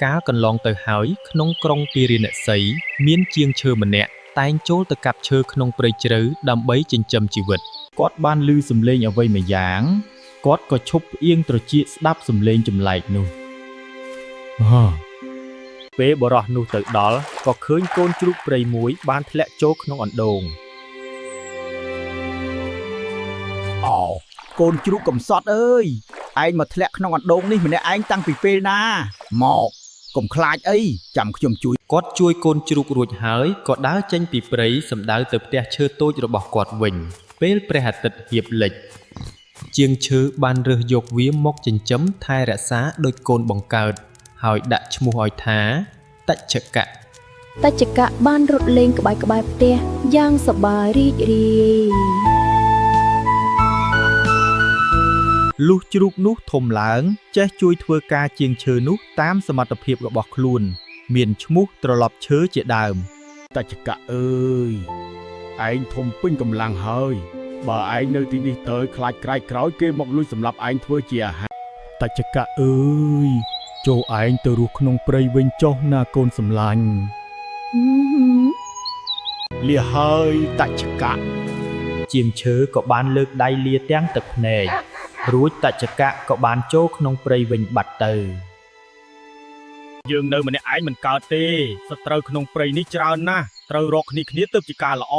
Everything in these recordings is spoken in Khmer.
កាលកន្លងទៅហើយក្នុងក្រុងពារាណសីមានជាងឈើម្នាក់តែងចូលទៅកាប់ឈើក្នុងព្រៃជ្រៅដើម្បីចិញ្ចឹមជីវិតគាត់បានឮសំឡេងអ្វីមួយយ៉ាងគាត់ក៏ឈប់ផ្អៀងត្រចៀកស្ដាប់សំឡេងចម្លែកនោះពេលបរោះនោះទៅដល់ក៏ឃើញកូនជ្រូកព្រៃមួយបានធ្លាក់ចូលក្នុងអណ្ដូងកូនជ្រូកកំសត់អើយឯងមកធ្លាក់ក្នុងអណ្ដូងនេះម្នាក់ឯងតាំងពីពេលណាមកកុំខ្លាចអីចាំខ្ញុំជួយគាត់ជួយកូនជ្រូករួចហើយក៏ដើរចេញពីព្រៃសម្ដៅទៅផ្ទះឈើតូចរបស់គាត់វិញពេលព្រះអាទិត្យហៀបលិចជាងឈើបានរើសយកវាមកចិញ្ចឹមថែរក្សាដូចកូនបង្កើតហើយដាក់ឈ្មោះឲ្យថាតច្ឆកៈបានរត់លេងក្បែរផ្ទះយ៉ាងសប្បាយរីករាយលុះជ្រូកនោះធំឡើងចេះជួយធ្វើការជាងឈើនោះតាមសមត្ថភាពរបស់ខ្លួនមានឈ្មោះត្រឡប់ឈើជាដើមតច្ឆកៈអើយឯងធំពេញកម្លាំងហើយបើឯងនៅទីនេះទៅខ្លាចក្រែកក្រោយគេមកលួចសម្លាប់ឯងធ្វើជាអាហារតច្ឆកៈអើយចូលឯងទៅរស់ក្នុងព្រៃវិញចុះណាកូនសម្លាញ់លាហើយតច្ឆកៈជាងឈើក៏បានលើកដៃលាទាំងទឹកភ្នែករួចតច្ឆកៈក៏បានចូលក្នុងព្រៃវិញបាត់ទៅយើងនៅម្នាក់ឯងមិនកើតទេសត្រូវក្នុងព្រៃនេះច្រើនណាស់ត្រូវរកគ្នាទើបជាការល្អ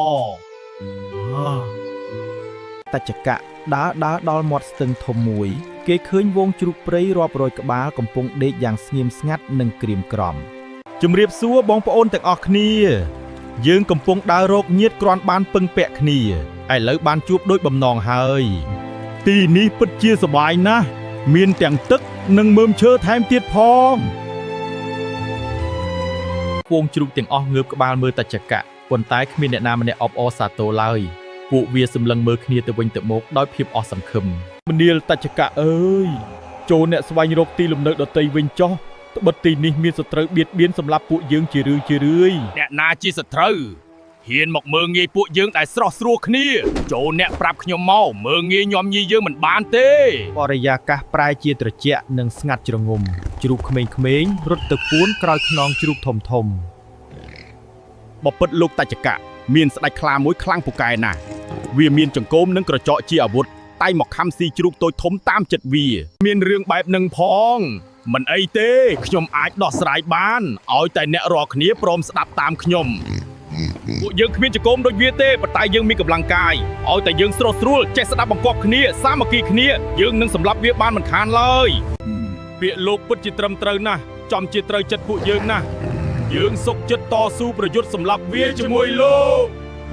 តច្ឆកៈដើរដល់មាត់ស្ទឹងធំមួយគេឃើញវងជ្រូកព្រៃរាប់រយក្បាលកំពុងដេកយ៉ាងស្ងៀមស្ងាត់និងក្រៀមក្រំជំរាបសួរបងប្អូនទាំងអស់គ្នាយើងកំពុងដើររកញាតិគ្រាន់បានពឹងពាក់គ្នាឥឡូវបានជួបដូចបំណងហើយទីនេះពិតជាសប្បាយណាស់មានទាំងទឹកនិងមើមឈើថែមទៀតផងវងជ្រូកទាំងអស់ងើបក្បាលមើលតច្ឆកៈប៉ុន្តែគ្មានអ្នកណាម្នាក់អបអរសាទរឡើយពួកវាសម្លឹងមើលគ្នាទៅវិញទៅមកដោយភាពអស់សង្ឃឹមមនាលតច្ឆកៈអើយចូលអ្នកស្វែងរកទីលំនៅដទៃវិញចុះត្បិតទីនេះមានសត្រូវបៀតបៀនសម្រាប់ពួកយើងជារឿយអ្នកណាជាសត្រូវហ៊ានមកមើងងាយពួកយើងដែលស្រស់ស្រួលគ្នាចូលអ្នកប្រាប់ខ្ញុំមកមើងងាយញោមញីយើងមិនបានទេបរិយាកាសប្រែជាត្រជាក់និងស្ងាត់ជ្រងំជ្រូកក្មេងៗរត់ទៅពួនក្រោយខ្នងជ្រូកធំបពិតលោកតច្ឆកៈមានស្ដេចខ្លាមួយខ្លាំងពូកែណាស់វាមានចង្កូមនិងក្រចកជាអាវុធតែមកខំស៊ីជ្រូកតូចធំតាមចិត្តវាមានរឿងបែបនឹងផងមិនអីទេខ្ញុំអាចដោះស្រាយបានឲ្យតែអ្នករាល់គ្នាព្រមស្ដាប់តាមខ្ញុំពួកយើងគ្មានចង្កូមដូចវាទេប៉ុន្តែយើងមានកម្លាំងកាយឲ្យតែយើងស្រស់ស្រួលចេះស្ដាប់បង្គាប់គ្នាសាមគ្គីគ្នាយើងនឹងសម្លាប់វាបានមិនខានឡើយពាក្យលោកពិតជាត្រឹមត្រូវណាស់ចំជាត្រូវចិត្តពួកយើងណាស់យើងសុខចិត្តតស៊ូប្រយុទ្ធសម្លាប់វាជាមួយលោក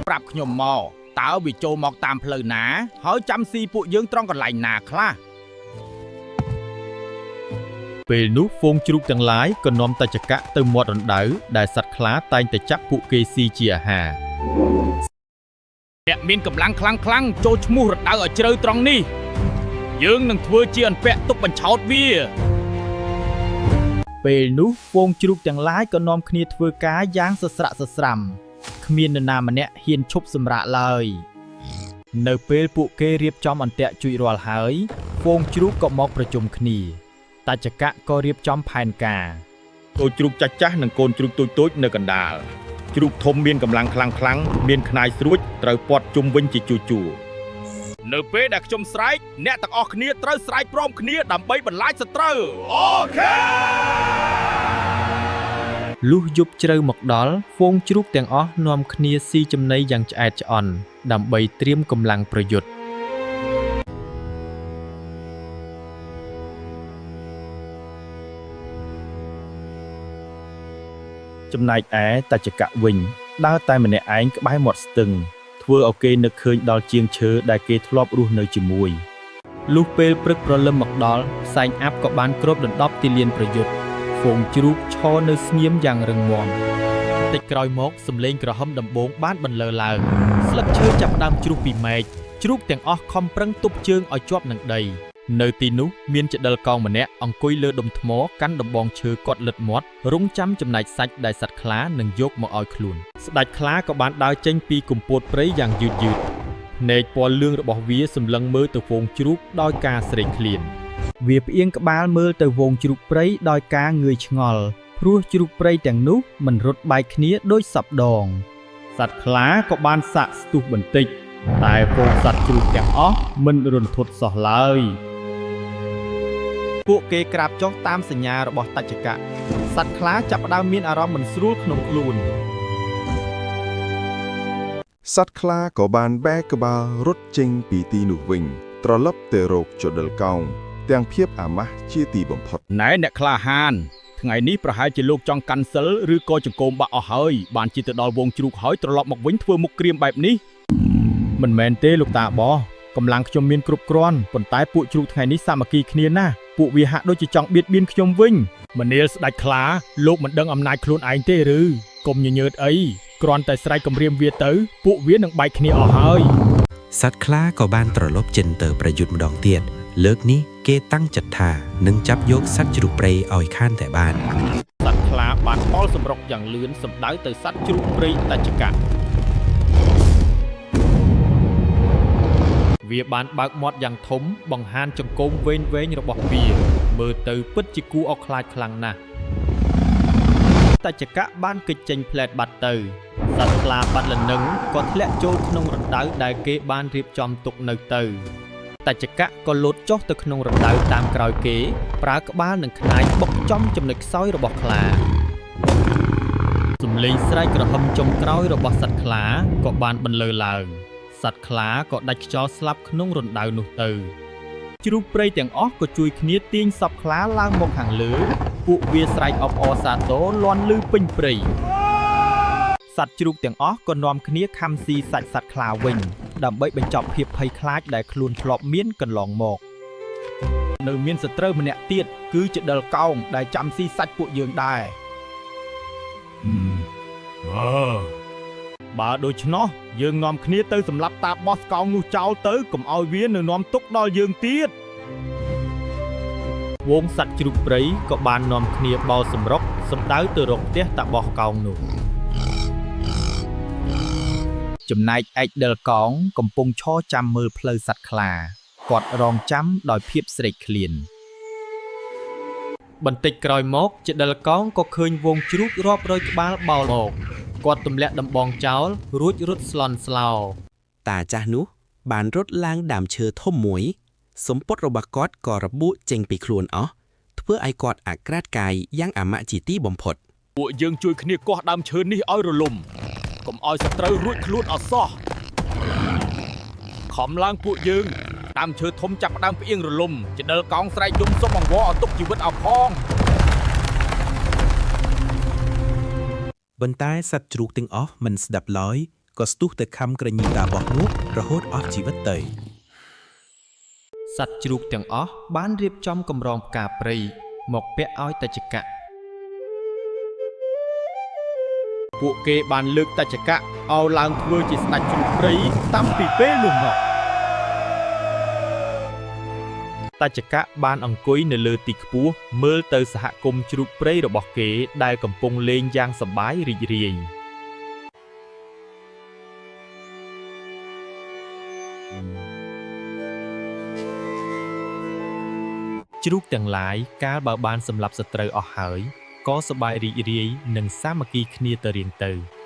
ប្រាប់ខ្ញុំមកតើវាចូលមកតាមផ្លូវណាហើយចាំស៊ីពួកយើងត្រង់កន្លែងណាខ្លះពេលនោះហ្វូងជ្រូកទាំងឡាយក៏នាំតច្ឆកៈទៅមាត់រណ្ដៅដែលសត្វខ្លាតែងតែចាប់ពួកគេស៊ីជាអាហារអ្នកមានកម្លាំងខ្លាំងចូលឈ្មោះរណ្ដៅឲ្យជ្រៅត្រង់នេះយើងនឹងធ្វើជាអន្ពាក់ទុកបញ្ឆោតវាពេលនោះហ្វូងជ្រូកទាំងឡាយក៏នាំគ្នាធ្វើការយ៉ាងសស្រាក់សស្រាំគ្មាននរណាម្នាក់ហ៊ានឈប់សម្រាកឡើយនៅពេលពួកគេរៀបចំអន្ទាក់ជួយរាល់ហើយហ្វូងជ្រូកក៏មកប្រជុំគ្នាតច្ឆកៈក៏រៀបចំផែនការកូនជ្រូកចាស់និងកូនជ្រូកតូចនៅកណ្ដាលជ្រូកធំមានកម្លាំងខ្លាំងមានខ្នាយស្រួចត្រូវព័ទ្ធជុំវិញជាជួរនៅពេលដែលខ្ញុំស្រែកអ្នកទាំងអស់គ្នាត្រូវស្រែកព្រមគ្នាដើម្បីបន្លាចសត្រូវអូខេលុះយប់ជ្រៅមកដល់ហ្វូងជ្រូកទាំងអស់នាំគ្នាស៊ីចំណីយ៉ាងឆ្អែតឆ្អន់ដើម្បីត្រៀមកម្លាំងប្រយុទ្ធចំណែកឯតច្ឆកៈវិញដើរតែម្នាក់ឯងក្បែរមាត់ស្ទឹងធ្វើឲ្យគេនឹកឃើញដល់ជាងឈើដែលគេធ្លាប់រស់នៅជាមួយលុះពេលព្រឹកព្រលឹមមកដល់ផ្សែងអាប់ក៏បានគ្របដណ្ដប់ទីលានប្រយុទ្ធហ្វូងជ្រូកឈរនៅស្ងៀមយ៉ាងរឹងមាំតិចក្រោយមកសំឡេងក្រហមដំបងបានបន្លឺឡើងស្លឹកឈើចាប់ផ្ដើមជ្រុះពីមែកជ្រូកទាំងអស់ខំប្រឹងទប់ជើងឲ្យជាប់នឹងដីនៅទីនោះមានចដិលកោងម្នាក់អង្គុយលើដុំថ្មកាន់ដំបងឈើគាត់លិតមាត់រង់ចាំចំណែកសាច់ដែលសត្វខ្លានឹងយកមកឲ្យខ្លួនស្ដេចខ្លាក៏បានដើរចេញពីគុម្ពោតព្រៃយ៉ាងយឺតភ្នែកពណ៌លឿងរបស់វាសម្លឹងមើលទៅហ្វូងជ្រូកដោយការស្រេកឃ្លាន វាផ្អៀងក្បាលមើលទៅវងជ្រូកព្រៃដោយការងឿយឆ្ងល់ព្រោះជ្រូកព្រៃទាំងនោះមិនរត់បែកគ្នាដូចសពដងសត្វខ្លាក៏បានសាកស្ទុះបន្តិចតែហ្វូងសត្វជ្រូកទាំងអស់មិនរន្ធត់សោះឡើយពួកគេក្រាបចុះតាមសញ្ញារបស់តច្ឆកៈសត្វខ្លាចាប់ផ្ដើមមានអារម្មណ៍មិនស្រួលក្នុងខ្លួន សត្វខ្លាក៏បានបែកក្បាលរត់ចេញពីទីនោះវិញត្រឡប់ទៅរកចដិលកោងទាំងភាពអាម៉ាស់ជាទីបំផុត ណែអ្នកក្លាហានថ្ងៃនេះប្រហែលជាលោកចង់កាន់សិលឬក៏ចង្គមបាក់អស់ហើយបានជាទៅដល់វងជ្រូកហើយត្រឡប់មកវិញធ្វើមុខក្រៀមបែបនេះមិនមែនទេលោកតាបោះកម្លាំងខ្ញុំមានគ្រប់គ្រាន់ប៉ុន្តែពួកជ្រូកថ្ងៃនេះសាមគ្គីគ្នាណាស់ពួកវាហាក់ដូចជាចង់បៀតបៀនខ្ញុំវិញមនាលស្ដេចខ្លាលោកមិនដឹងអំណាចខ្លួនឯងទេឬកុំញញើតអីគ្រាន់តែស្រែកគំរាមវាទៅពួកវានឹងបែកគ្នាអស់ហើយ សត្វខ្លាក៏បានត្រឡប់ចិនទៅប្រយុទ្ធម្ដងទៀតលើកនេះគេតាំងចិត្តថានឹងចាប់យកសត្វជ្រូកព្រៃឲ្យខានតែបាន សត្វខ្លាបានបល់សម្រុកយ៉ាងលឿនសម្ដៅទៅសត្វជ្រូកព្រៃតច្ឆកៈវាបានបើកមាត់យ៉ាងធំបង្ហាញចង្កូមវែងៗរបស់វាមើលទៅពិតជាគួរឲ្យខ្លាចខ្លាំងណាស់តច្ឆកៈបានគេចចេញផ្លែតបាត់ទៅសត្វខ្លាបាត់លនឹងក៏ធ្លាក់ចូលក្នុងរណ្ដៅដែលគេបានរៀបចំទុកនៅទៅតច្ឆកៈក៏លោតចុះទៅក្នុងរណ្ដៅតាមក្រោយគេប្រើក្បាលនិងខ្នាយបុកចំចំណុចខ្សោយរបស់ខ្លាសំឡេងស្រែកក្រហមចុងក្រោយរបស់សត្វខ្លាក៏បានបន្លឺឡើងសត្វខ្លាក៏ដាច់ខ្យល់ស្លាប់ក្នុងរណ្ដៅនោះទៅជ្រូកព្រៃទាំងអស់ក៏ជួយគ្នាទាញសពខ្លាឡើងមកខាងលើពួកវាស្រែកអបអរសាទរលាន់ឮពេញព្រៃសត្វជ្រូកទាំងអស់ក៏នាំគ្នាខំស៊ីសាច់សត្វខ្លាវិញដើម្បីបញ្ចប់ភាពភ័យខ្លាចដែលខ្លួនធ្លាប់មានកន្លងមកនៅមានសត្រូវម្នាក់ទៀតគឺជាដិលកោងដែលចាំស៊ីសាច់ពួកយើងដែរបើដូច្នោះយើងនាំគ្នាទៅសម្លាប់តាបោះកោងនោះចោលទៅកុំឲ្យវានៅនាំទុកដល់យើងទៀតវងសត្វជ្រូកព្រៃក៏បាននាំគ្នាបោលសម្រុកសម្ដៅទៅរកផ្ទះតាបោះកោងនោះចំណែកឯកដិលកោងកំពុងឈរចាំមើលផ្លូវសត្វខ្លាគាត់រងចាំដោយភាពស្រេកឃ្លានបន្តិចក្រោយមកចដិលកោងក៏ឃើញវងជ្រូករាប់រយក្បាលបោលមកគាត់ទម្លាក់ដំបងចោលរួចរត់ស្លន់ស្លោតាចាស់នោះបានរត់ឡើងដើមឈើធំមួយសម្ពត់របស់គាត់ក៏របួសចេញពីខ្លួនអស់ធ្វើឲ្យគាត់អាក្រាតកាយយ៉ាងអាម៉ាក់ជាទីបំផុតពួកយើងជួយគ្នាកោះដើមឈើនេះឲ្យរលំកុំឲ្យសត្រូវរួចខ្លួនអត់សោះខំឡើងពួកយើងដើមឈើធំចាប់ដើមផ្អៀងរលំចដិលកោងស្រែកយំសុំអង្វរឲ្យទុកជីវិតឲ្យផងប៉ុន្តែសត្វជ្រូកទាំងអស់មិនស្ដាប់ឡើយក៏ស្ទុះទៅខំក្រញីតាបោះនោះរហូតអស់ជីវិតទៅសត្វជ្រូកទាំងអស់បានរៀបចំកម្រងផ្កាព្រៃមកពាក់ឲ្យតច្ឆកៈពួកគេបានលើកតច្ឆកៈឲ្យឡើងធ្វើជាស្ដេចជ្រូកព្រៃតាំងពីពេលនោះមកតច្ឆកៈបានអង្គុយនៅលើទីខ្ពស់មើលទៅសហគមន៍ជ្រូកព្រៃរបស់គេដែលកំពុងលេងយ៉ាងសប្បាយរីករាយជ្រូកទាំងឡាយកាលបើបានសម្លាប់សត្រូវអស់ហើយក៏សប្បាយរីករាយនិងសាមគ្គីគ្នាទៅរៀងទៅ